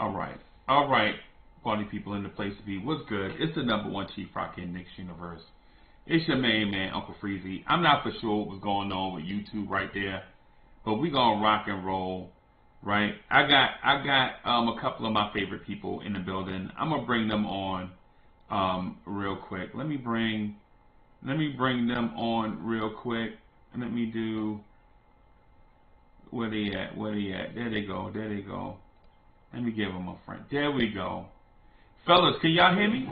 All right, party people in the place to be. What's good? It's the number one Chief Rocker in Knicks universe. It's your main man, Uncle Freezy. I'm not for sure what's going on with YouTube right there, but we gonna rock and roll, right? I got a couple of my favorite people in the building. I'm gonna bring them on real quick. Let me bring them on real quick. Let me do where they at? Where they at? There they go. There they go. Let me give them a friend. There we go. Fellas, can y'all hear me?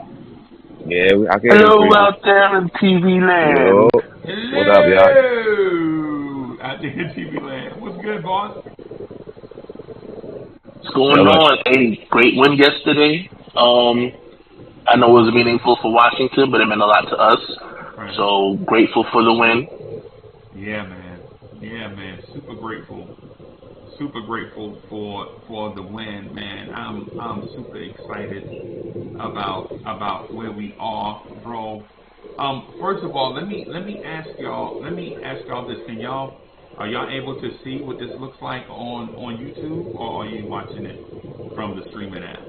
Yeah, I can hear Hello you. out there in TV Yo, land. Hello! what up, y'all? Out there in TV land. What's good, boss? What's going Chilling. on? Hey, great win yesterday. I know it was meaningful for Washington, but it meant a lot to us. Right. So grateful for the win. Yeah, man. Yeah, man. Super grateful. Super grateful for the win, man. I'm super excited about where we are, bro. First of all, let me ask y'all this. Are y'all able to see what this looks like on YouTube, or are you watching it from the streaming app?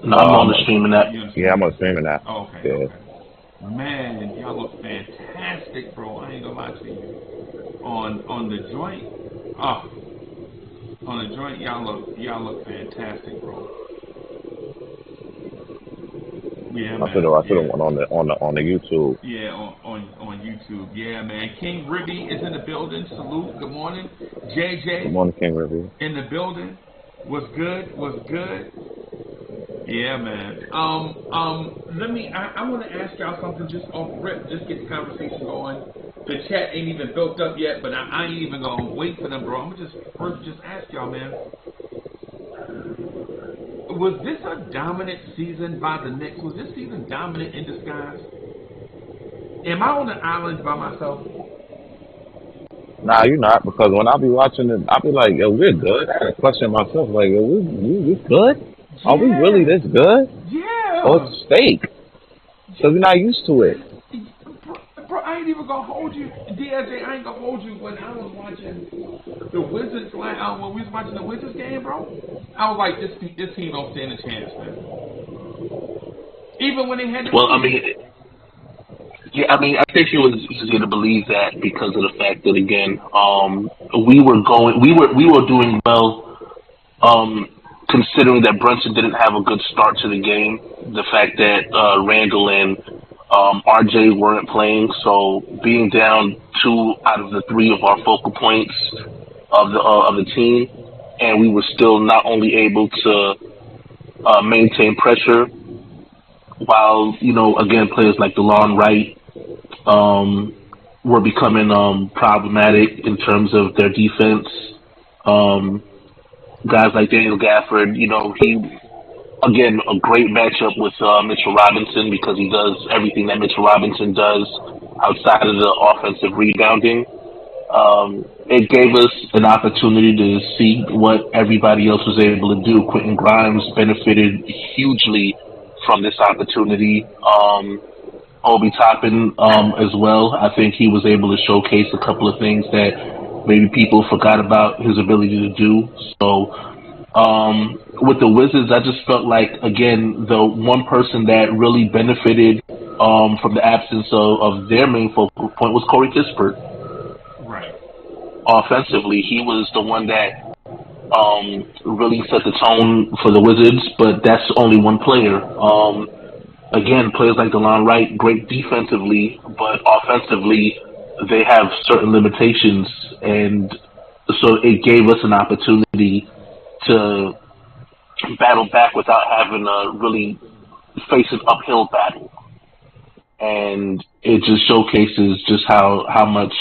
No, I'm on the streaming app. Yeah, I'm on streaming now. Oh, okay, Yeah. okay. Man, y'all look fantastic, bro. I ain't gonna lie to you. On the joint, on the joint, y'all look fantastic, bro. Yeah, I should man. have Yeah. went on the YouTube. Yeah, on YouTube. Yeah, man. King Ribby is in the building. Salute. Good morning. Good JJ morning, King Review. in the building. What's good? What's good? Yeah, man. I want to ask y'all something just off rip, just get the conversation going. The chat ain't even built up yet, but I ain't even gonna wait for them, bro. I'm gonna just ask y'all, man. Was this a dominant season by the Knicks? Was this season dominant in disguise? Am I on an island by myself? Nah, you're not, because when I be watching it, I be like, yo, we're good. I had to question myself, like, yo, we good? Are we really Yeah, this good? Or yeah. it's fake? Because we're not used to it. Bro, I ain't even gonna hold you, DSJ. I ain't gonna hold you. When I was watching the Wizards, when we was watching the Wizards game, bro, I was like, this team don't stand a chance, man. Even when they had the Well, I lead. mean, yeah, I mean, I think it was easier to believe that because of the fact that again, we were doing well. Considering that Brunson didn't have a good start to the game, the fact that Randall and RJ weren't playing, so being down two out of the three of our focal points of the team, and we were still not only able to maintain pressure while again players like DeLon Wright were becoming problematic in terms of their defense. Um, Guys like Daniel Gafford, he again a great matchup with Mitchell Robinson because he does everything that Mitchell Robinson does outside of the offensive rebounding. It gave us an opportunity to see what everybody else was able to do. Quentin Grimes benefited hugely from this opportunity. Obi Toppin as well. I think he was able to showcase a couple of things that maybe people forgot about his ability to do. So with the Wizards, I just felt like, again, the one person that really benefited from the absence of their main focal point was Corey Kispert. Right. Offensively, he was the one that really set the tone for the Wizards, but that's only one player. Again, players like DeLon Wright, great defensively, but offensively, they have certain limitations, and so it gave us an opportunity to battle back without having to really face an uphill battle. And it just showcases just how much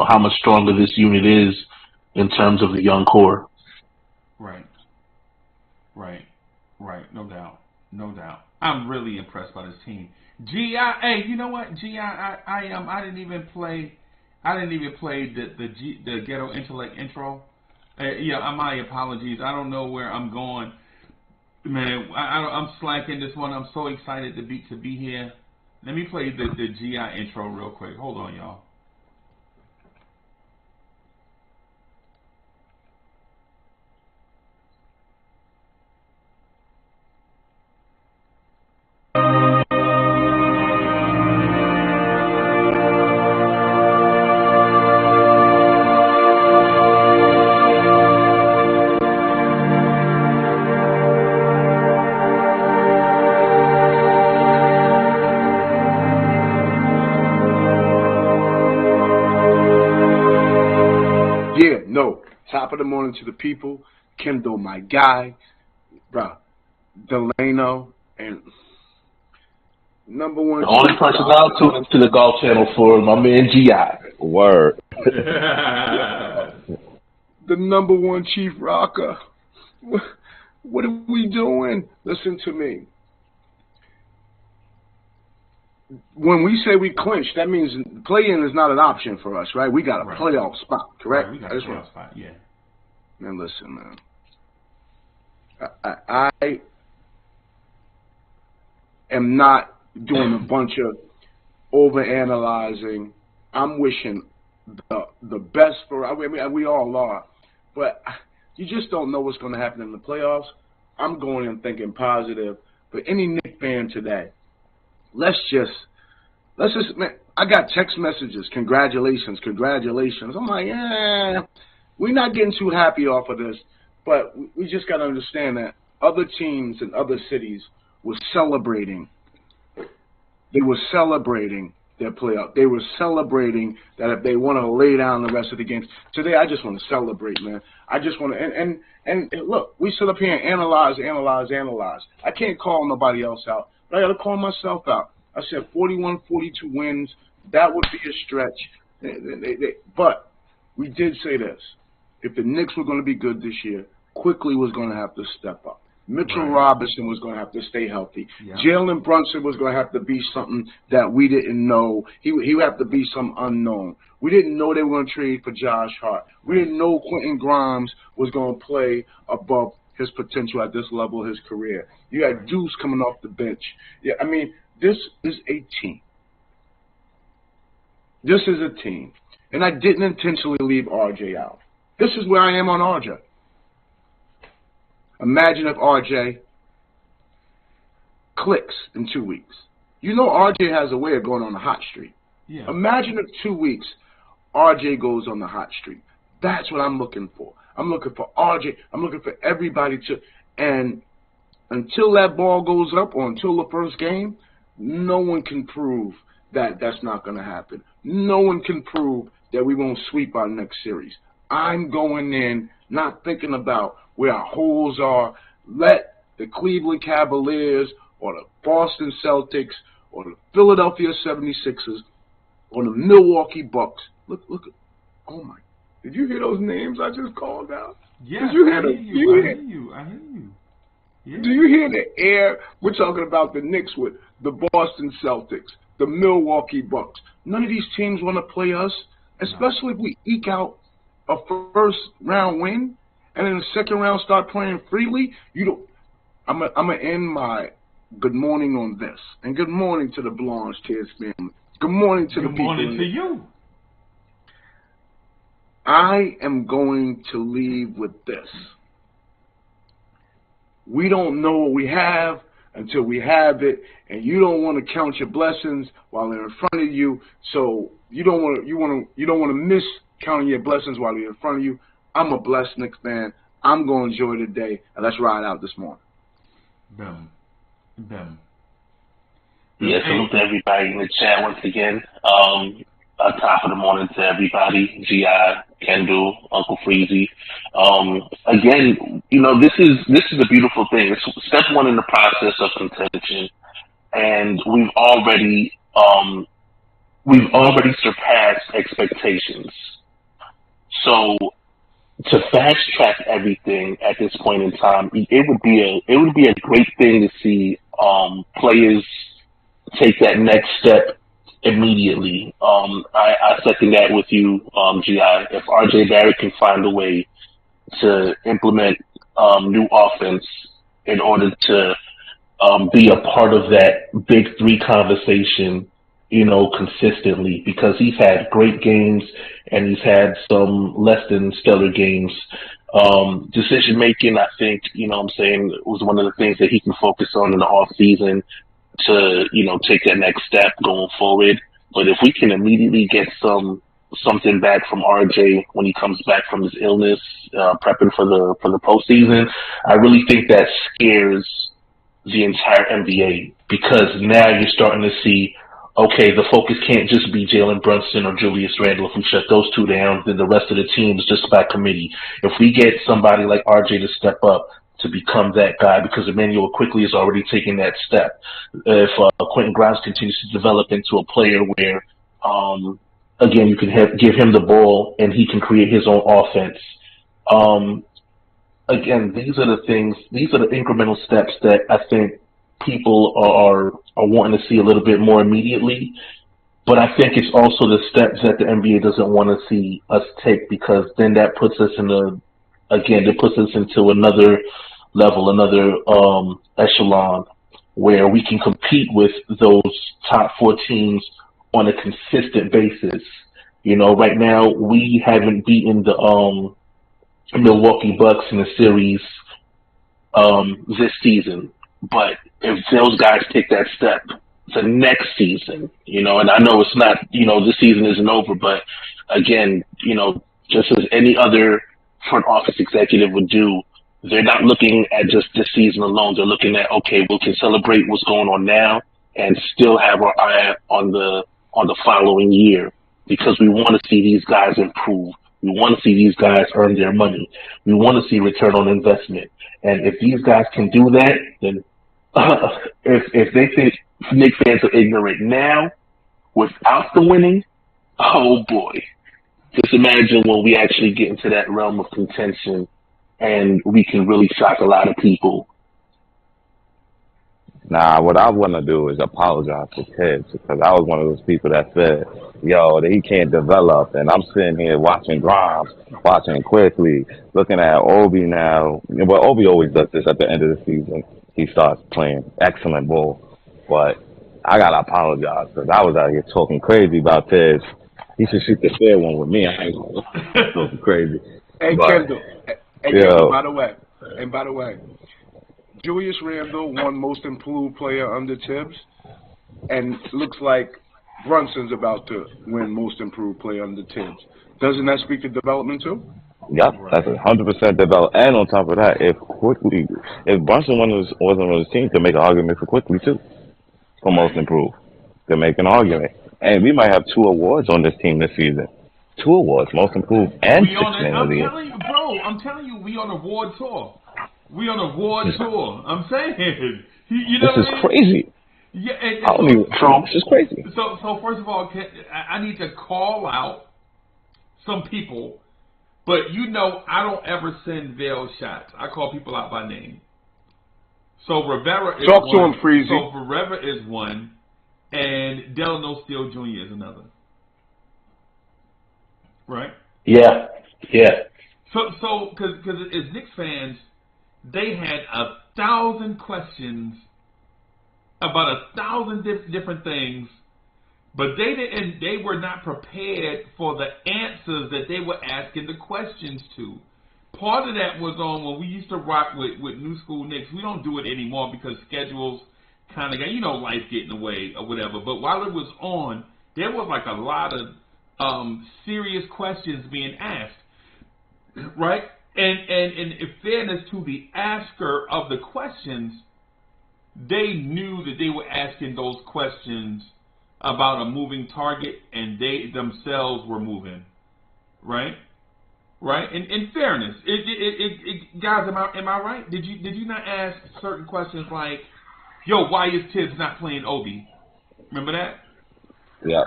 how much stronger this unit is in terms of the young core. Right. Right. Right. No doubt. No doubt. I'm really impressed by this team. Hey, you know what? I didn't even play. I didn't even play the ghetto intellect intro. Yeah, my apologies. I don't know where I'm going, man. I'm slacking this one. I'm so excited to be here. Let me play the GI intro real quick. Hold on, y'all. Yeah, no. Top of the morning to the people. Kendall, my guy. Bro. Delano. And number one. The only person I'll tune into the Golf Channel for, my man G.I. Word. The number one Chief Rocker. What are we doing? Listen to me. When we say we clinch, that means play-in is not an option for us, right? We got a playoff spot, correct? Right, we got a playoff spot, yeah. Man, listen, man. I am not doing a bunch of overanalyzing. I'm wishing the best for. I mean, we all are, but you just don't know what's going to happen in the playoffs. I'm going in thinking positive. But any Knicks fan today, let's just, man, I got text messages, congratulations. I'm like, we're not getting too happy off of this, but we just got to understand that other teams in other cities were celebrating. They were celebrating their playoff. They were celebrating that if they want to lay down the rest of the games. Today, I just want to celebrate, man. I just want to, and look, we sit up here and analyze. I can't call nobody else out, but I got to call myself out. I said 41-42 wins. That would be a stretch. But we did say this. If the Knicks were going to be good this year, Quickly was going to have to step up. Mitchell Robinson was going to have to stay healthy. Yeah. Jalen Brunson was going to have to be something that we didn't know. He would have to be some unknown. We didn't know they were going to trade for Josh Hart. We didn't know Quentin Grimes was going to play above his potential at this level of his career. You had Deuce coming off the bench. Yeah, I mean, this is a team. This is a team. And I didn't intentionally leave RJ out. This is where I am on RJ. Imagine if RJ clicks in 2 weeks. You know RJ has a way of going on the hot streak. Yeah. Imagine if 2 weeks RJ goes on the hot streak. That's what I'm looking for. I'm looking for RJ. I'm looking for everybody to. And until that ball goes up or until the first game, no one can prove that that's not going to happen. No one can prove that we won't sweep our next series. I'm going in not thinking about where our holes are. Let the Cleveland Cavaliers or the Boston Celtics or the Philadelphia 76ers or the Milwaukee Bucks. Look, oh my, did you hear those names I just called out? Yeah, did you hear I hear you. Yeah. Do you hear the air? We're talking about the Knicks with the Boston Celtics, the Milwaukee Bucks. None of these teams want to play us, especially if we eke out a first round win and in the second round start playing freely. You don't. I'm gonna end my good morning on this, and good morning to the Blanche Tears family. Good morning to the people. Good morning to you. I am going to leave with this. We don't know what we have until we have it, and you don't want to count your blessings while they're in front of you. So you don't want to miss counting your blessings while they're in front of you. I'm a blessed Knicks fan. I'm going to enjoy the day, and let's ride out this morning. Boom. Yeah, salute to everybody in the chat once again. Top of the morning to everybody. G.I., Kendall, Uncle Freezy. Again, you know, this is a beautiful thing. It's step one in the process of contention, and we've already surpassed expectations. So to fast track everything at this point in time, it would be a great thing to see players take that next step immediately. I second that with you, G.I. If RJ Barrett can find a way to implement new offense in order to be a part of that big three conversation, you know, consistently, because he's had great games and he's had some less than stellar games. Decision making, I think, you know what I'm saying, was one of the things that he can focus on in the off season to, you know, take that next step going forward. But if we can immediately get something back from RJ when he comes back from his illness, prepping for the postseason, I really think that scares the entire NBA, because now you're starting to see okay, the focus can't just be Jalen Brunson or Julius Randle. If we shut those two down, then the rest of the team is just by committee. If we get somebody like RJ to step up to become that guy, because Emmanuel quickly is already taking that step. If Quentin Grimes continues to develop into a player where, again, you can give him the ball and he can create his own offense. Again, these are the things, these are the incremental steps that I think people are wanting to see a little bit more immediately. But I think it's also the steps that the NBA doesn't want to see us take, because then that puts us it puts us into another level, another echelon where we can compete with those top four teams on a consistent basis. You know, right now we haven't beaten the Milwaukee Bucks in the series this season. But if those guys take that step to next season, you know, and I know it's not, you know, this season isn't over, but again, you know, just as any other front office executive would do, they're not looking at just this season alone. They're looking at, okay, we can celebrate what's going on now and still have our eye on the following year, because we want to see these guys improve. We want to see these guys earn their money. We want to see return on investment. And if these guys can do that, then if they think Knicks fans are ignorant now without the winning, oh boy. Just imagine when we actually get into that realm of contention and we can really shock a lot of people. Nah, what I want to do is apologize to Tibbs, because I was one of those people that said, yo, that he can't develop. And I'm sitting here watching Grimes, watching Quickly, looking at Obi now. Well, Obi always does this at the end of the season. He starts playing excellent ball. But I got to apologize, because I was out here talking crazy about Tibbs. He should shoot the fair one with me. I ain't talking crazy. Hey, but, Kendall. Hey, Kendall, by the way, Julius Randle won Most Improved Player under Tibbs, and looks like Brunson's about to win Most Improved Player under Tibbs. Doesn't that speak to development too? Yep, that's 100% developed. And on top of that, if Brunson wasn't on his team, to make an argument for Quickly too, for Most Improved, to make an argument. And we might have 2 awards on this team this season. 2 awards, Most Improved and Sixth Man of the Year. I'm telling you, we on award tour. We on award tour. I'm saying, you know this is crazy. Yeah, this is crazy. So first of all, I need to call out some people, but you know I don't ever send veiled shots. I call people out by name. So Rivera is Talk one. To him, Freezy. So Rivera is one, and Delano Steele Jr. is another. Right? Yeah. So because as Knicks fans, they had 1,000 questions about 1,000 different things, but they were not prepared for the answers that they were asking the questions to. Part of that was on when we used to rock with New School Knicks. We don't do it anymore because schedules kind of got, you know, life get in the way or whatever. But while it was on, there was like a lot of serious questions being asked, right? And in fairness to the asker of the questions, they knew that they were asking those questions about a moving target, and they themselves were moving, right? Right? In fairness, guys, am I right? Did you not ask certain questions like, "Yo, why is Tibbs not playing Obi?" Remember that? Yeah.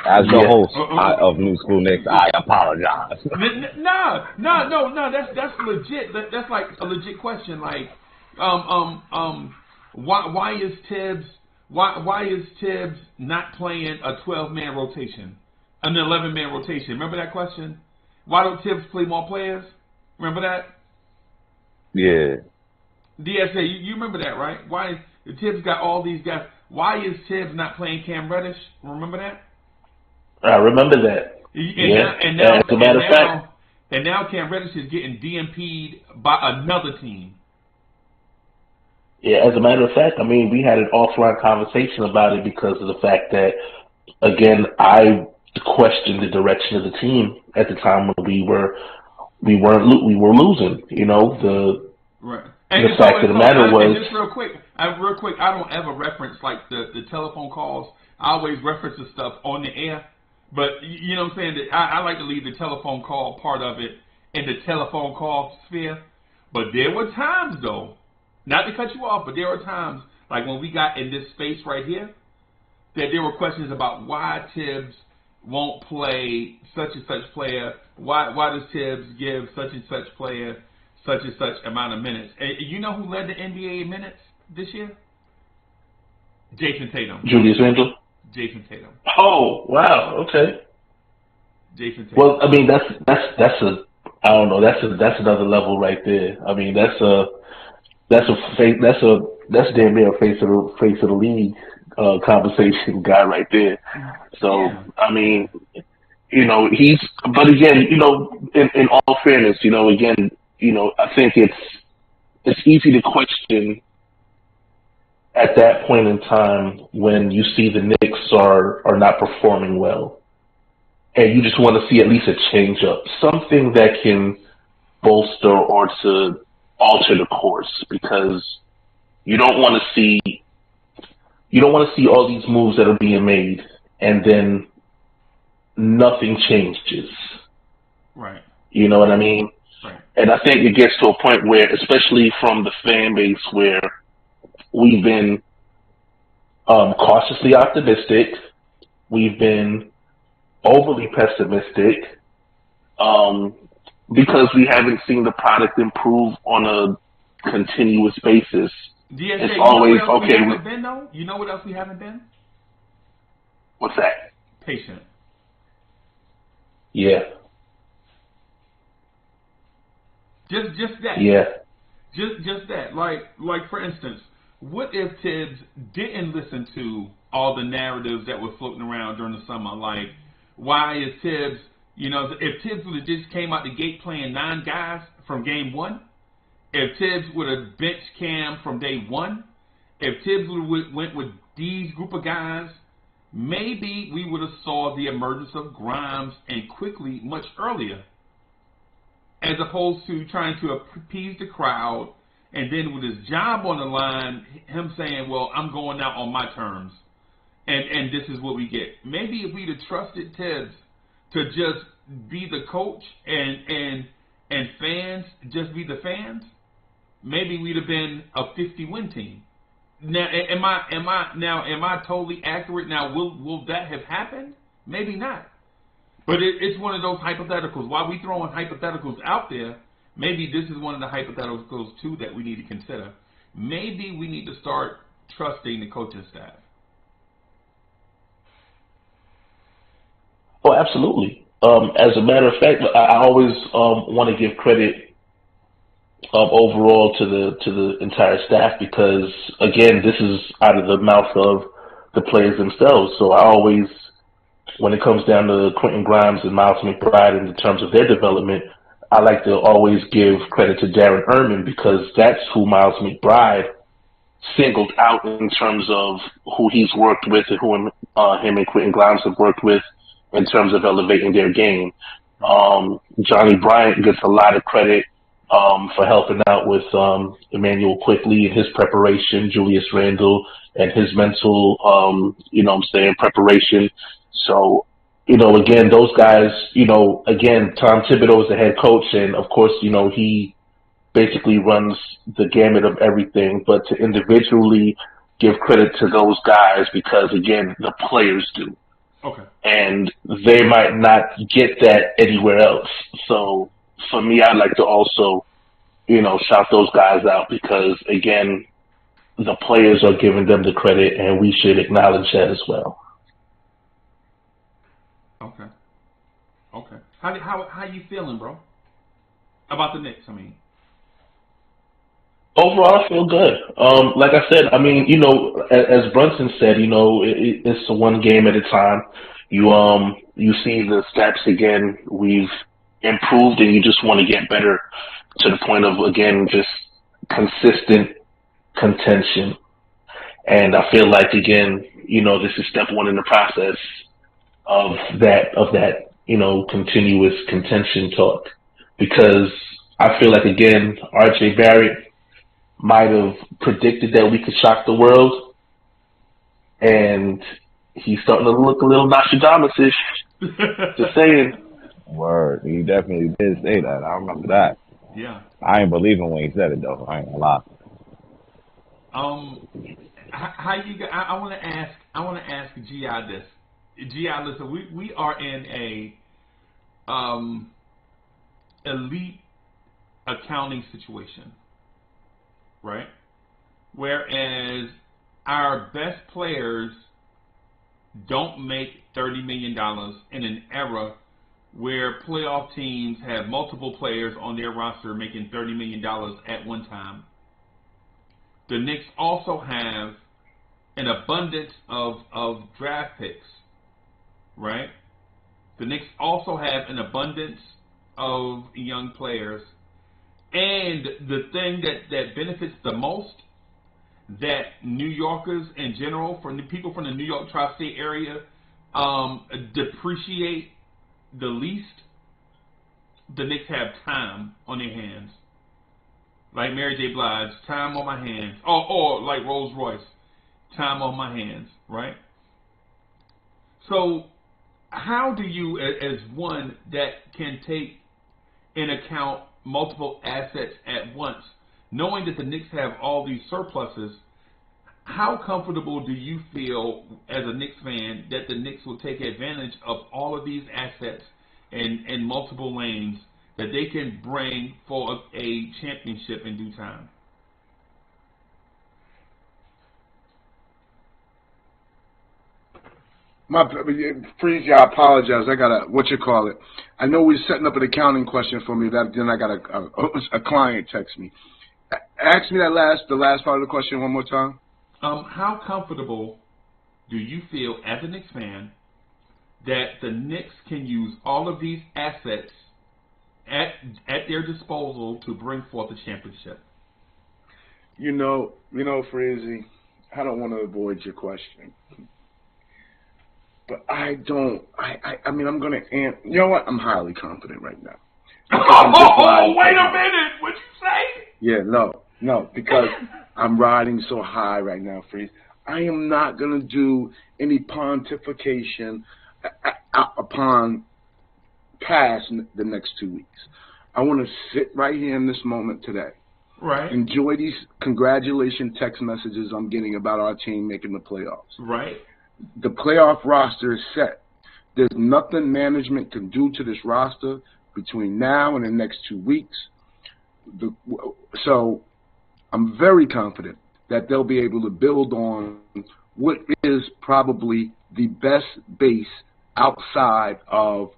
As the host of New School Knicks, I apologize. No. That's legit. That's like a legit question. Like, why is Tibbs not playing a 12-man rotation, an 11-man rotation? Remember that question? Why don't Tibbs play more players? Remember that? Yeah. DSA, you remember that, right? Why Tibbs got all these guys? Why is Tibbs not playing Cam Reddish? Remember that? I remember that. And now Cam Reddish is getting DMP'd by another team. Yeah, as a matter of fact, I mean, we had an offline conversation about it because of the fact that, again, I questioned the direction of the team at the time when we were losing. You know, the fact of the matter was, just real quick, I don't ever reference like the telephone calls I always reference the stuff on the air. But you know what I'm saying? That I like to leave the telephone call part of it in the telephone call sphere. But there were times, though, not to cut you off, but there were times, like when we got in this space right here, that there were questions about why Tibbs won't play such and such player. Why does Tibbs give such and such player such and such amount of minutes? And you know who led the NBA in minutes this year? Jason Tatum. Julius Randle. Jason Tatum. Oh wow, okay. Jason Tatum. Well, I mean that's a I don't know, that's another level right there. I mean that's damn near a face of the league conversation guy right there. So Yeah. I mean, but again, in all fairness, again, I think it's easy to question at that point in time when you see the Knicks are not performing well, and you just want to see at least a change up, something that can bolster or to alter the course, because you don't want to see all these moves that are being made and then nothing changes. Right. You know what I mean? Right. And I think it gets to a point where, especially from the fan base, where we've been cautiously optimistic, we've been overly pessimistic, because we haven't seen the product improve on a continuous basis. DSJ, It's you always know what else okay. we haven't been, though? You know what else we haven't been? What's that? Patient. Yeah. Just that. Yeah. Just that. Like for instance, what if Tibbs didn't listen to all the narratives that were floating around during the summer? Like, why is Tibbs, if Tibbs would have just came out the gate playing 9 guys from game 1, if Tibbs would have benched Cam from day 1, if Tibbs would have went with these group of guys, maybe we would have saw the emergence of Grimes and quickly much earlier, as opposed to trying to appease the crowd, and then with his job on the line, him saying, well, I'm going out on my terms, and this is what we get. Maybe if we'd have trusted Tibbs to just be the coach and fans just be the fans, maybe we'd have been a 50-win team. Now, am I totally accurate? Now, will that have happened? Maybe not. But it's one of those hypotheticals. While we throwing hypotheticals out there, maybe this is one of the hypotheticals, too, that we need to consider. Maybe we need to start trusting the coaching staff. Oh, absolutely. As a matter of fact, I always want to give credit overall to the entire staff, because, again, this is out of the mouth of the players themselves. So I always, when it comes down to Quentin Grimes and Miles McBride in terms of their development, I like to always give credit to Darren Erman, because that's who Miles McBride singled out in terms of who he's worked with and who him and Quentin Grimes have worked with in terms of elevating their game. Johnny Bryant gets a lot of credit for helping out with Emmanuel Quickly and his preparation, Julius Randle and his mental, preparation. So, again, those guys, again, Tom Thibodeau is the head coach, and of course, he basically runs the gamut of everything, but to individually give credit to those guys, because, again, the players do. Okay. And they might not get that anywhere else. So for me, I'd like to also, shout those guys out, because, again, the players are giving them the credit, and we should acknowledge that as well. Okay. How you feeling, bro? About the Knicks, I mean. Overall, I feel good. Like I said, I mean, as Brunson said, it's one game at a time. You see the stats again. We've improved, and you just want to get better to the point of, again, just consistent contention. And I feel like, again, this is step 1 in the process of that, continuous contention talk, because I feel like, again, RJ Barrett might have predicted that we could shock the world, and He's starting to look a little Nostradamus-ish. Just saying. Word. He definitely did say that. I remember that. Yeah. I ain't believing when he said it though. I ain't gonna lie. How you? I want to ask. I want to ask Gi this. Gi, listen. We are in a elite accounting situation, right? Whereas our best players don't make $30 million in an era where playoff teams have multiple players on their roster making $30 million at one time. The Knicks also have an abundance of draft picks, right? The Knicks also have an abundance of young players. And the thing that benefits the most, that New Yorkers in general, from the people from the New York tri-state area, depreciate the least, the Knicks have time on their hands. Like Mary J. Blige, time on my hands. Or like Rolls Royce, time on my hands, right? So how do you, as one that can take in account multiple assets at once, knowing that the Knicks have all these surpluses, how comfortable do you feel as a Knicks fan that the Knicks will take advantage of all of these assets in multiple lanes that they can bring for a championship in due time? Freeze, I apologize. I got I know we're setting up an accounting question for me. Then I got a client text me. Ask me the last part of the question one more time. How comfortable do you feel as a Knicks fan that the Knicks can use all of these assets at their disposal to bring forth a championship? You know, Freezy, I don't want to avoid your question. But I mean, I'm going to answer. You know what? I'm highly confident right now. Oh, wait a minute. What'd you say? Yeah, no, because I'm riding so high right now, Freeze. I am not going to do any pontification upon past the next 2 weeks. I want to sit right here in this moment today. Right. Enjoy these congratulation text messages I'm getting about our team making the playoffs. Right. The playoff roster is set. There's nothing management can do to this roster between now and the next 2 weeks. So I'm very confident that they'll be able to build on what is probably the best base outside of,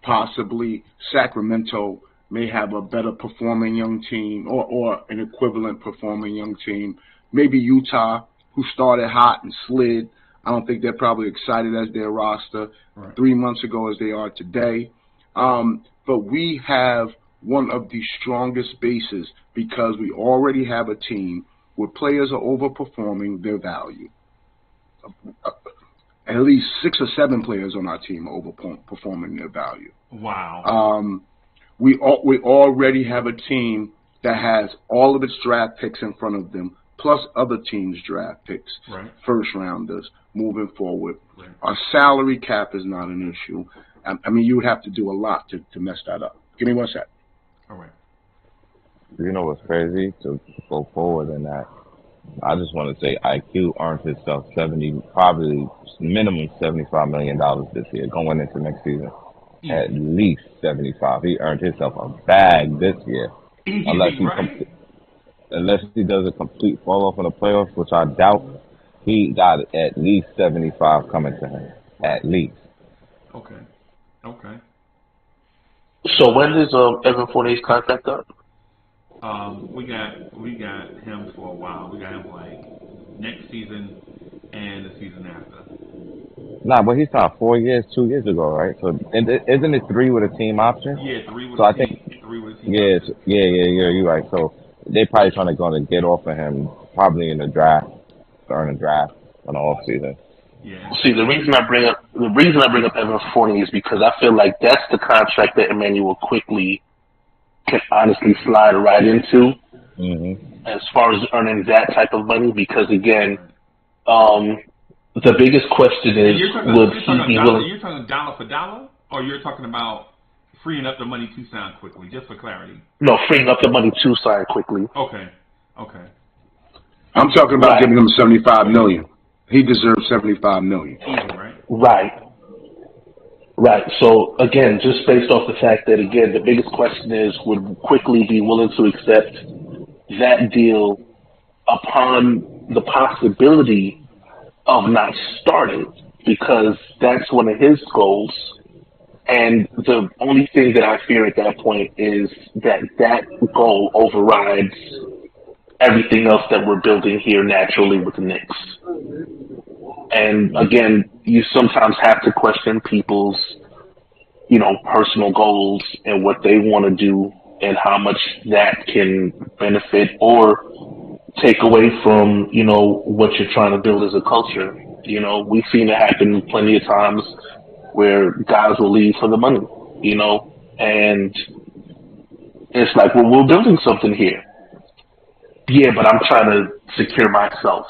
possibly Sacramento may have a better performing young team or an equivalent performing young team. Maybe Utah, who started hot and slid. I don't think they're probably excited as their roster 3 months ago as they are today. But we have one of the strongest bases because we already have a team where players are overperforming their value. At least 6 or 7 players on our team are overperforming their value. Wow. We already have a team that has all of its draft picks in front of them, plus other teams' draft picks, first rounders, moving forward. Right. Our salary cap is not an issue. I mean, you would have to do a lot to mess that up. Give me one sec. All right. You know what's crazy? To go forward in that, I just want to say IQ earned himself probably minimum $75 million this year going into next season. Easy. At least 75. He earned himself a bag this year. Easy, Unless he does a complete fall off in the playoffs, which I doubt, he got at least 75 coming to him. At least. Okay. So when is Evan Fournier's contract up? We got him for a while. We got him like next season and the season after. Nah, but he signed 4 years, 2 years ago, right? So isn't it 3 with a team option? Yeah, 3 with so a I team. think, 3 with a team. option. Yeah, you're right. So they probably trying to get off of him probably in the draft, during the draft in the off season. Yeah. See, the reason I bring up Evan Fournier is because I feel like that's the contract that Emmanuel quickly can honestly slide right into, as far as earning that type of money. Because again, The biggest question is, would he be willing? You're talking dollar for dollar, or you're talking about freeing up the money to sign quickly, just for clarity? No, freeing up the money to sign quickly. Okay. I'm talking about giving him $75 million. He deserves $75 million. Right. So again, just based off the fact that again, the biggest question is, would Quickly be willing to accept that deal upon the possibility of not starting, because that's one of his goals. And the only thing that I fear at that point is that goal overrides everything else that we're building here naturally with the Knicks. And again, you sometimes have to question people's, personal goals and what they want to do and how much that can benefit or take away from, what you're trying to build as a culture. We've seen it happen plenty of times where guys will leave for the money, and it's like, well, we're building something here. Yeah, but I'm trying to secure myself.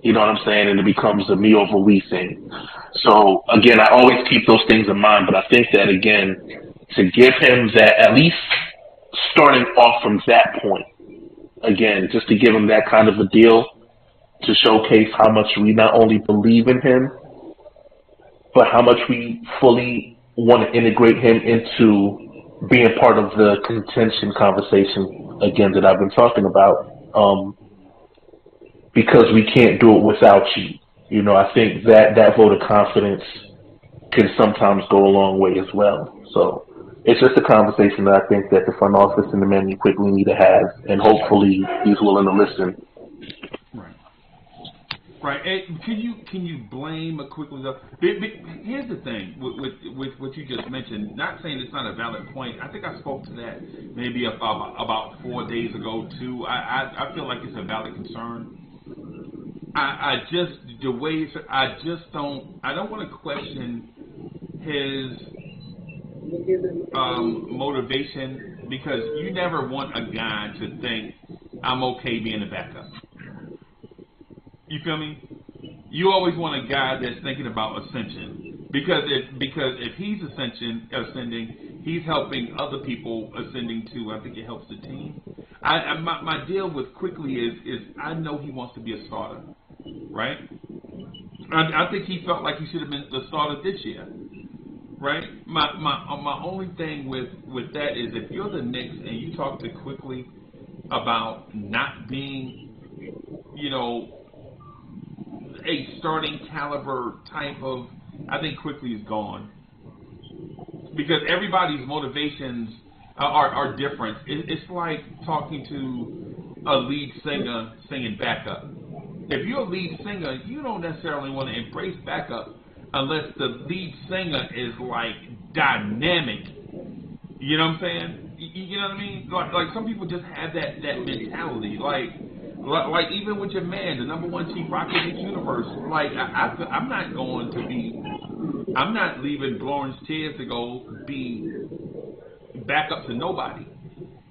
You know what I'm saying? And it becomes a me over we thing. So, again, I always keep those things in mind, but I think that, again, to give him that, at least starting off from that point, again, just to give him that kind of a deal to showcase how much we not only believe in him, but how much we fully want to integrate him into being part of the contention conversation, again, that I've been talking about. Because we can't do it without you. I think that vote of confidence can sometimes go a long way as well. So it's just a conversation that I think that the front office and the men quickly need to have, and hopefully he's willing to listen. Right. And can you blame a Quickly? Here's the thing with what you just mentioned. Not saying it's not a valid point. I think I spoke to that maybe about 4 days ago too. I feel like it's a valid concern. I don't want to question his motivation, because you never want a guy to think I'm okay being a backup. You feel me? You always want a guy that's thinking about ascension, because if he's ascending, he's helping other people ascending too. I think it helps the team. My deal with Quickly is I know he wants to be a starter, right? I think he felt like he should have been the starter this year, right? My only thing with that is, if you're the Knicks and you talk to Quickly about not being, a starting caliber type of, I think Quickly is gone, because everybody's motivations are different. It's like talking to a lead singer singing backup. If you're a lead singer, you don't necessarily want to embrace backup unless the lead singer is like dynamic. You know what I'm saying? You know what I mean? Like some people just have that mentality. Like even with your man, the number one Chief Rocket in the universe. Like I'm not leaving Lawrence Tears to go be backup to nobody.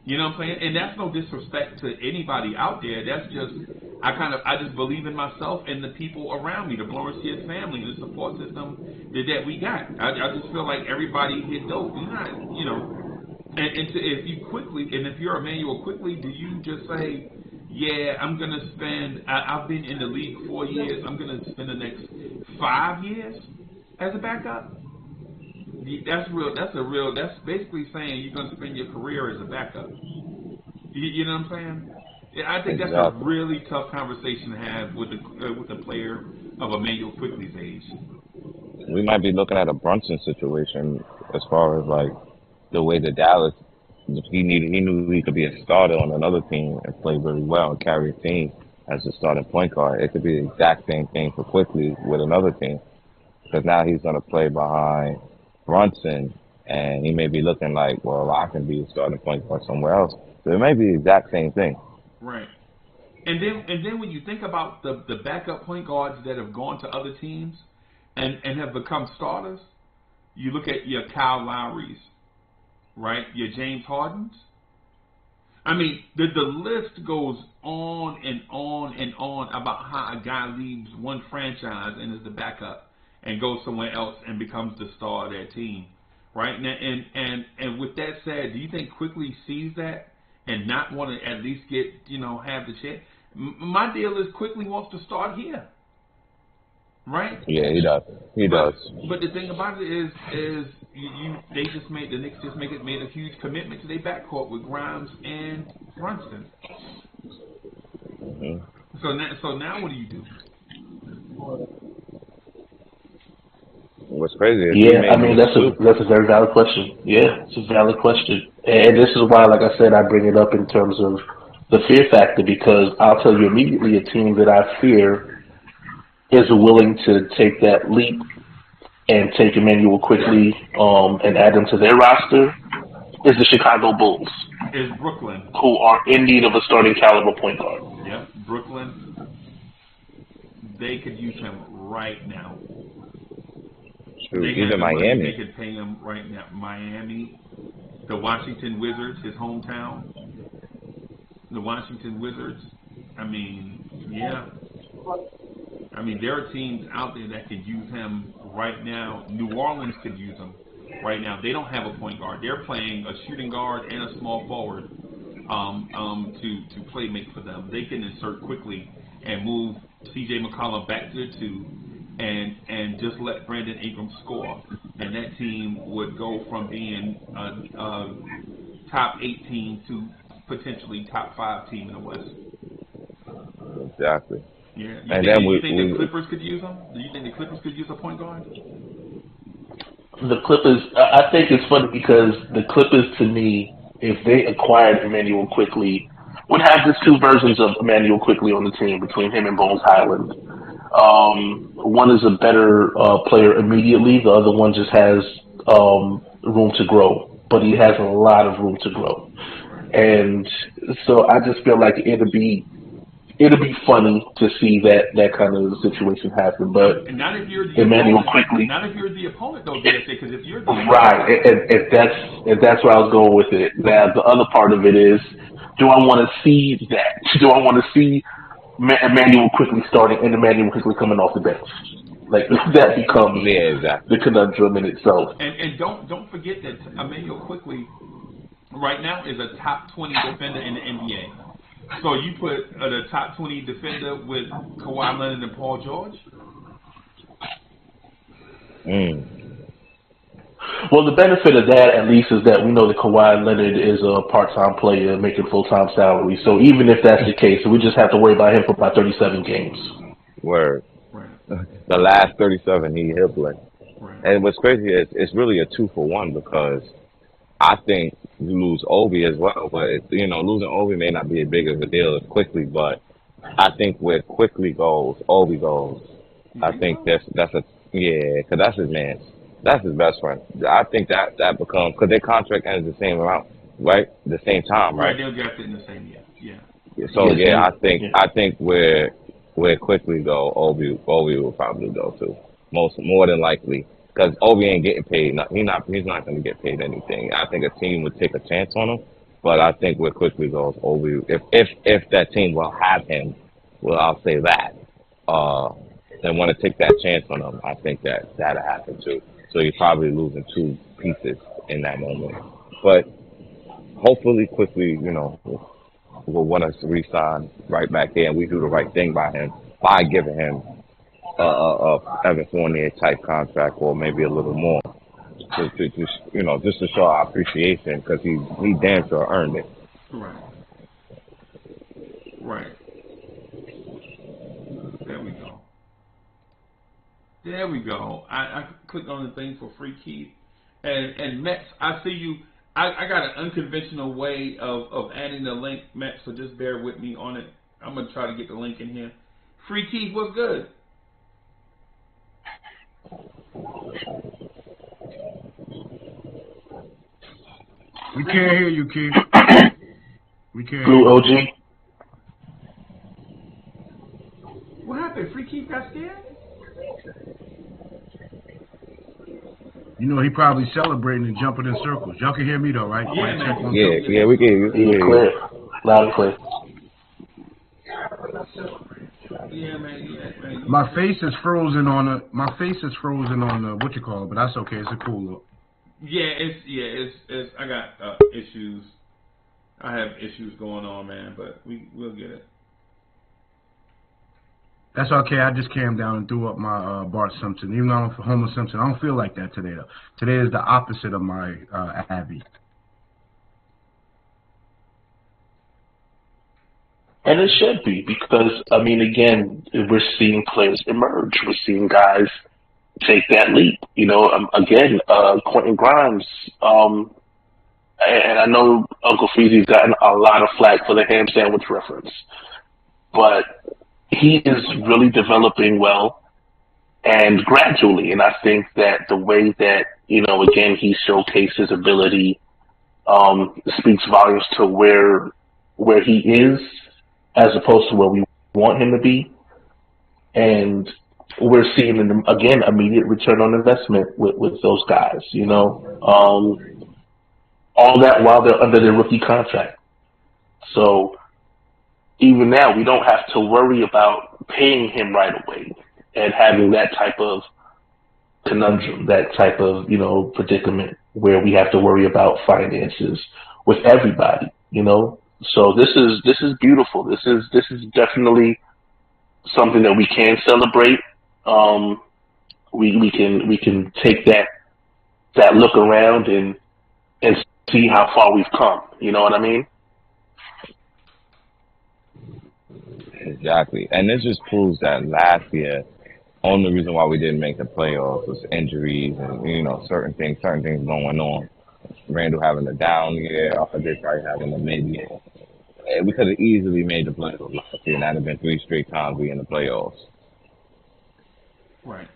You know what I'm saying? And that's no disrespect to anybody out there. That's just I just believe in myself and the people around me, the Lawrence Tears family, the support system that we got. I just feel like everybody hit dope. You're not, if you're Emmanuel Quickly, do you just say, yeah, I'm going to spend, I've been in the league 4 years, I'm going to spend the next 5 years as a backup? That's basically saying you're going to spend your career as a backup. You know what I'm saying? Yeah, I think that's a really tough conversation to have with a player of Emmanuel Quickly's age. We might be looking at a Brunson situation as far as like the way that Dallas, he knew he could be a starter on another team and play really well and carry a team as a starting point guard. It could be the exact same thing for Quickly with another team, because now he's going to play behind Brunson, and he may be looking like, well, I can be a starting point guard somewhere else. So it may be the exact same thing. Right. And then when you think about the backup point guards that have gone to other teams and have become starters, you look at your Kyle Lowrys, right? Your James Hardens. I mean, the list goes on and on and on about how a guy leaves one franchise and is the backup and goes somewhere else and becomes the star of their team, right? And with that said, do you think Quickly sees that and not want to at least get, have the chance? My deal is Quickly wants to start here, right? Yeah, he does. He does. But the thing about it is the Knicks just made a huge commitment to their backcourt with Grimes and Brunson. Mm-hmm. So now what do you do? What's crazy is that's a very valid question. Yeah, it's a valid question, and this is why, like I said, I bring it up in terms of the fear factor, because I'll tell you immediately a team that I fear is willing to take that leap and take Emmanuel Quickly and add him to their roster is the Chicago Bulls. Is Brooklyn, who are in need of a starting caliber point guard. Yeah, Brooklyn. They could use him right now. Even Miami. They could pay him right now. Miami, the Washington Wizards, his hometown. The Washington Wizards. I mean, yeah. I mean, there are teams out there that could use him right now. New Orleans could use him right now. They don't have a point guard. They're playing a shooting guard and a small forward to play make for them. They can insert quickly and move C.J. McCollum back to the 2 and just let Brandon Ingram score. And that team would go from being a top 8 team to potentially top 5 team in the West. Exactly. Yeah. Do you think the Clippers could use them? Do you think the Clippers could use a point guard? The Clippers, I think it's funny because the Clippers, to me, if they acquired Emmanuel Quickly, would have just 2 versions of Emmanuel Quickly on the team between him and Bones Highland. One is a better player immediately. The other one just has room to grow, but he has a lot of room to grow. And so I just feel like it'll be funny to see that kind of situation happen. But and not if you're the Emmanuel opponent. Quickly, not if you're the opponent, though, because if you're the right, and that's where I was going with it. Now the other part of it is, do I want to see that? Do I want to see Emmanuel Quickly starting and Emmanuel Quickly coming off the bench? Like that becomes the conundrum in itself. And don't forget that Emmanuel Quickly right now is a top 20 defender in the NBA. So you put the top 20 defender with Kawhi Leonard and Paul George? Well, the benefit of that, at least, is that we know that Kawhi Leonard is a part-time player making full-time salary. So even if that's the case, we just have to worry about him for about 37 games. Word. Right. The last 37 he'll play. Right. And what's crazy is it's really a 2-for-1 because I think you lose Obi as well, but losing Obi may not be as big of a deal as Quickly, but I think where Quickly goes, Obi goes. I think that's because that's his man. That's his best friend. I think that becomes, because their contract ends the same amount, right? The same time, right? Right, they'll draft it in the same year. Yeah. So I think where Quickly go, Obi will probably go too. More than likely. Because Obi ain't getting paid. He's not going to get paid anything. I think a team would take a chance on him, but I think where Quickly goes, Obi, if that team will have him, well, I'll say that, and want to take that chance on him, I think that'll happen too. So you're probably losing 2 pieces in that moment. But hopefully, Quickly, will want us to re-sign right back here, and we do the right thing by him by giving him Evan Fournier type contract, or maybe a little more, just to show our appreciation, because he damn sure earned it. Right. There we go. I clicked on the thing for Free Keith and Max. I see you. I got an unconventional way of adding the link, Max. So just bear with me on it. I'm gonna try to get the link in here. Free Keith, what's good? We can't hear you, Keith. We can't Blue OG. What happened? Free Keith got scared? He probably celebrating and jumping in circles. Y'all can hear me though, right? Yeah, man. Yeah, we can hear you. Clear. Loud and clear. Yeah, man. My face is frozen on the what you call it, but that's okay. It's a cool look. It's I got issues. I have issues going on, man, but we'll get it. That's okay. I just came down and threw up my Bart Simpson. Even though I'm Homer Simpson, I don't feel like that today, though. Today is the opposite of my Abby. And it should be because, I mean, again, we're seeing players emerge. We're seeing guys take that leap. You know, again, Quentin Grimes, and I know Uncle Freezy's gotten a lot of flack for the ham sandwich reference, but he is really developing well and gradually. And I think that the way that, you know, again, he showcased his ability speaks volumes to where he is as opposed to where we want him to be. And we're seeing, again, immediate return on investment with those guys, you know. All that while they're under their rookie contract. So even now, we don't have to worry about paying him right away and having that type of conundrum, that type of, you know, predicament where we have to worry about finances with everybody, you know. So this is beautiful. This is definitely something that we can celebrate. We can take that look around and see how far we've come. You know what I mean? Exactly. And this just proves that last year, only reason why we didn't make the playoffs was injuries and, you know, certain things going on. Randall having a down year, RJ probably having a mid year. And we could have easily made the playoffs last year, and that would have been 3 straight times we in the playoffs. Right,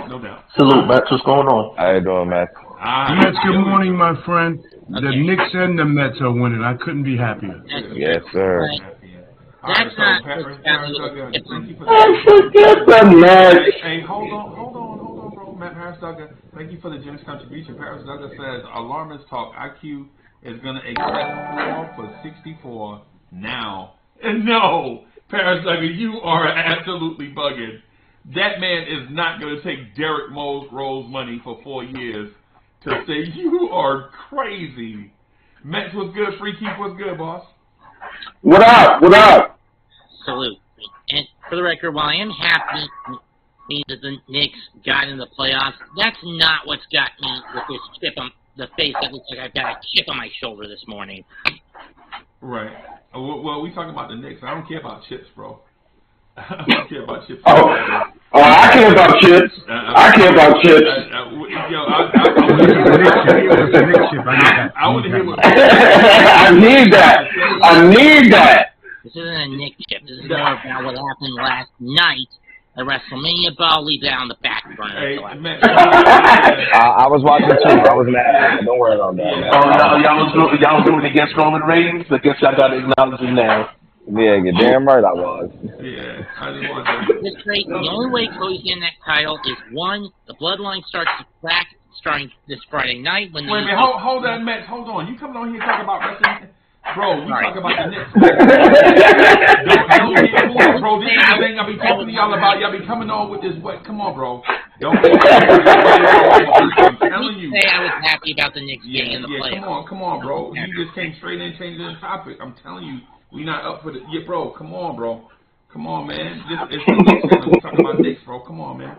no doubt. Salute, Max. What's going on? How you doing, Max? Mets, good morning, my friend. The Knicks and the Mets are winning. I couldn't be happier. Yes, sir. That's not. Forget the Mets. Hey, hold on, bro. Matt Paris Duggar, thank you for the generous contribution. Paris Duggar says, alarmist talk, IQ is going to accept 4 for 64 now. And no, Paris Duggar, you are absolutely bugging. That man is not going to take Derek Rose money for 4 years to say you are crazy. Max, what's good? Free Keith, what's good, boss? What up? Salute. And for the record, while I am happy that the Knicks got in the playoffs, that's not what's got me with this chip on the face that looks like I've got a chip on my shoulder this morning. Right. Well, we talking about the Knicks. I don't care about chips, bro. I don't care about chips. I care about chips. I care about chips. I want to hear what. I need that. This isn't a Nick chip. This is more about what happened last night at WrestleMania. But I'll leave that on the back burner. Hey, I was watching too. I was mad. Don't worry about that. Man. Oh, y'all was doing against Roman Reigns. I guess y'all got to acknowledge it now. Yeah, you're damn right I was. Yeah, I just want to. This rate, the only way Cody's getting that title is 1, the bloodline starts to crack starting this Friday night. When Wait a minute, hold that, Matt. Hold on. You coming on here talking about wrestling? Bro, we talk about the Knicks. Bro, this is the thing I be talking to y'all about. Y'all be coming on with this. What? Come on, bro. Don't. I'm telling you. Say I was happy about the Knicks getting in the playoffs. Come on, bro. You just came straight in and changed the topic. I'm telling you. We not up for the bro. Come on, bro. Come on, man. It's the Knicks. We talking about Knicks, bro. Come on, man.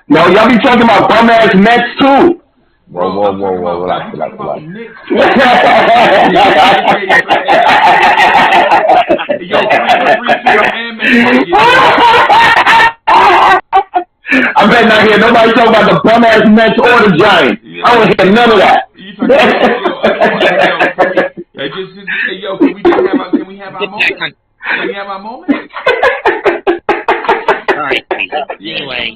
No, y'all be talking about bum ass Mets too. Whoa. Relax. I better not hear nobody talk about the bum ass Mets or the Giants. I don't hear none of that. Can we have our moment? Can we have our moment? All right. Anyway,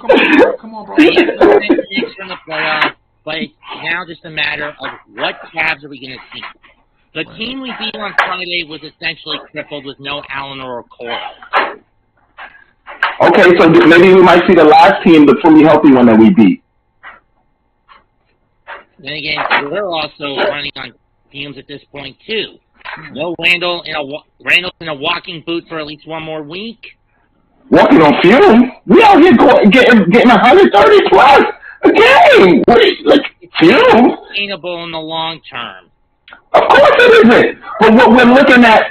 come on, bro. Knicks from the playoffs, but it's now just a matter of what Cavs are we going to see. The team we beat on Friday was essentially crippled with no Allen or Okoro. Okay, so maybe we might see the last team, the fully healthy one that we beat. Then again, we're also running on fumes at this point too. No Randall Randall's in a walking boot for at least one more week. Walking on fumes? We out here getting 130 plus a game. Like fumes? Sustainable in the long term. Of course it isn't. But what we're looking at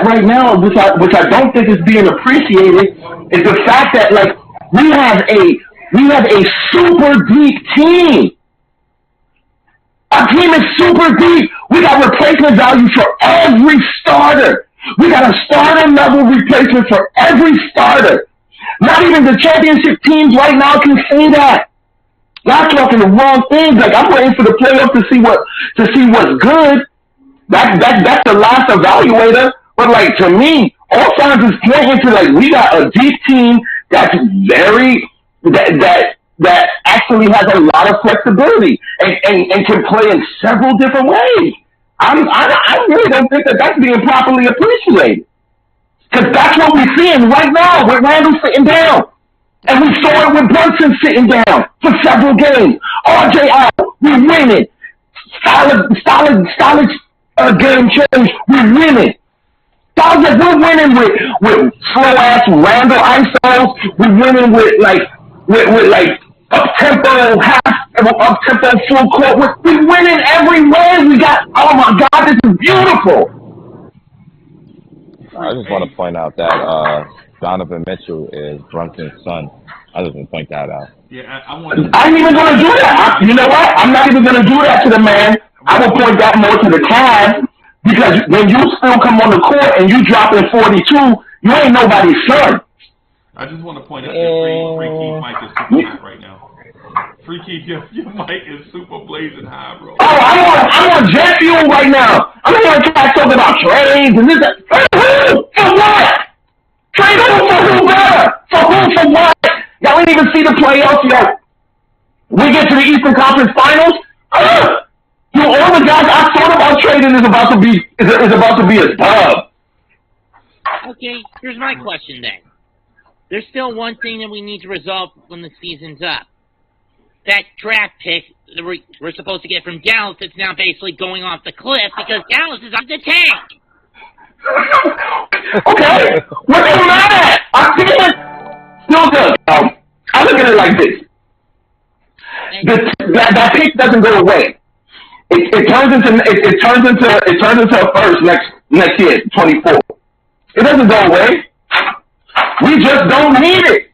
right now, which I don't think is being appreciated, is the fact that like we have a super deep team. Our team is super deep. We got replacement value for every starter. We got a starter level replacement for every starter. Not even the championship teams right now can say that. Y'all talking the wrong things. Like I'm waiting for the playoffs to see what's good. That's the last evaluator. But like to me, all signs is pointing to like we got a deep team that's that actually has a lot of flexibility and can play in several different ways. I really don't think that that's being properly appreciated. Because that's what we're seeing right now with Randall sitting down. And we saw it with Brunson sitting down for several games. RJ out, we're winning. Solid game change, we're winning. Sounds like we're winning with slow ass Randall ISOs. We're winning with up tempo full court. We're winning every way. We got. Oh my God, this is beautiful. I just want to point out that Donovan Mitchell is Brunson's son. I just want to point that out. Yeah, I ain't even going to do that. You know what? I'm not even going to do that to the man. I will point that more to the Cavs because when you still come on the court and you drop in 42, you ain't nobody's son. I just want to point out your free Keith mic is super hot right now. Free Keith, your mic is super blazing high, bro. Oh, I'm on jet fuel right now. I'm going to try to talk about trades and this. For what? Trade who for who better? For who for what? Y'all ain't even see the playoffs yet. We get to the Eastern Conference Finals. All the guys I thought about trading is about to be a dub. Okay, here's my question then. There's still one thing that we need to resolve when the season's up. That draft pick that we're supposed to get from Dallas that's now basically going off the cliff because Dallas is up the tank. Okay, what are you mad at? I see it. Still good. I look at it like this. That pick doesn't go away. It turns into a first next year, 24. It doesn't go away. We just don't need it.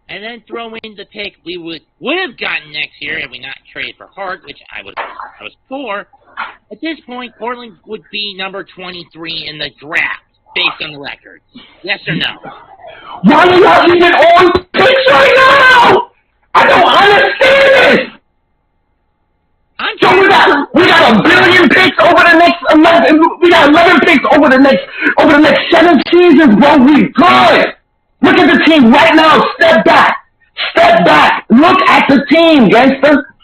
And then throw in the pick we would have gotten next year had we not traded for Hart, which I was for. At this point, Portland would be number 23 in the draft, based on the records. Yes or no? Why are y'all even on picks right now? I don't understand this. So we got a billion picks over the next 11. We got 11 picks over the next 7 seasons, bro. We good. Look at the team right now. Step back. Look at the team, gangster.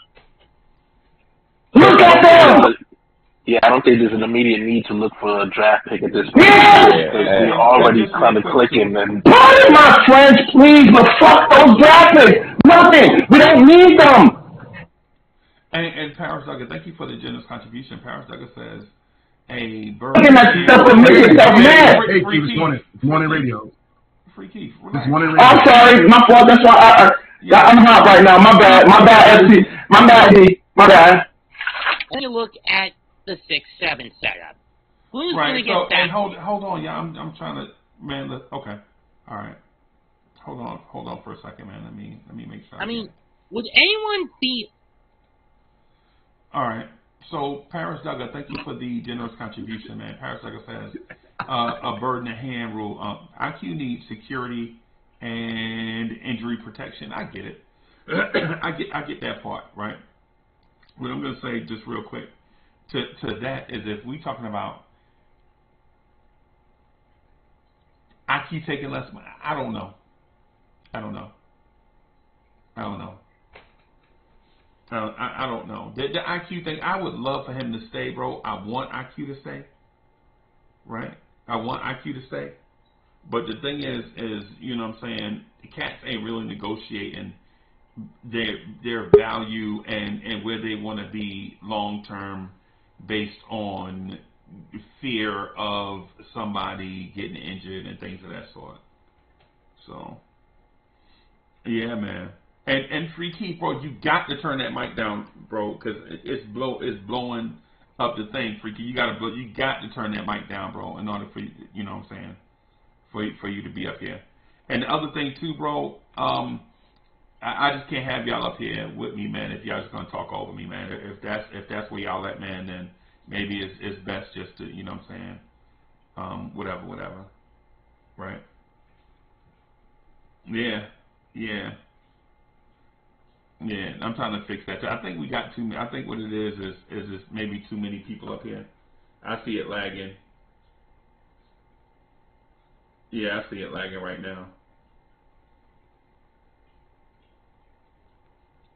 Look at them. Yeah, I don't think there's an immediate need to look for a draft pick at this point. Yeah. We're already kind of clicking. And pardon my French, please, but fuck those draft picks. Nothing. We don't need them. And Paris Duggar, thank you for the generous contribution. Paris Duggar says, "Hey, Bird." Look at that stuff that makes yourself mad. Hey, it's morning radio. Free Keith. It's morning radio. I'm sorry, my fault. That's why I'm hot right now. My bad, FC. My bad, D. My bad. When you look at the 6-7 setup, who's going to get that? And hold on, yeah. I'm trying to, man. Okay, all right. Hold on for a second, man. Let me make sure. I mean, would anyone be? All right. So Paris Duggar, thank you for the generous contribution, man. Paris Duggar says a bird in the hand rule. IQ needs security and injury protection. I get it. I get that part, right? What I'm going to say just real quick to that is if we talking about IQ taking less money, I don't know. I don't know. The IQ thing, I would love for him to stay, bro. I want IQ to stay, right? I want IQ to stay. But the thing is, you know what I'm saying, the Cats ain't really negotiating their value and where they want to be long term based on fear of somebody getting injured and things of that sort. So, yeah, man. And Free Keith, bro, you got to turn that mic down, bro, because it's blowing up the thing. Free Keith, you got to turn that mic down, bro, in order for you know what I'm saying, for you to be up here. And the other thing too, bro, I just can't have y'all up here with me, man. If y'all just gonna talk over me, man. If that's where y'all at, man, then maybe it's best just to, you know what I'm saying, whatever, right? Yeah. I'm trying to fix that. I think we got too many. I think what it is just maybe too many people up here. I see it lagging. Yeah, I see it lagging right now.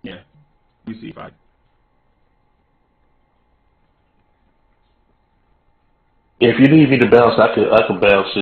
Yeah, we see if If you need me to bounce, I could bounce it.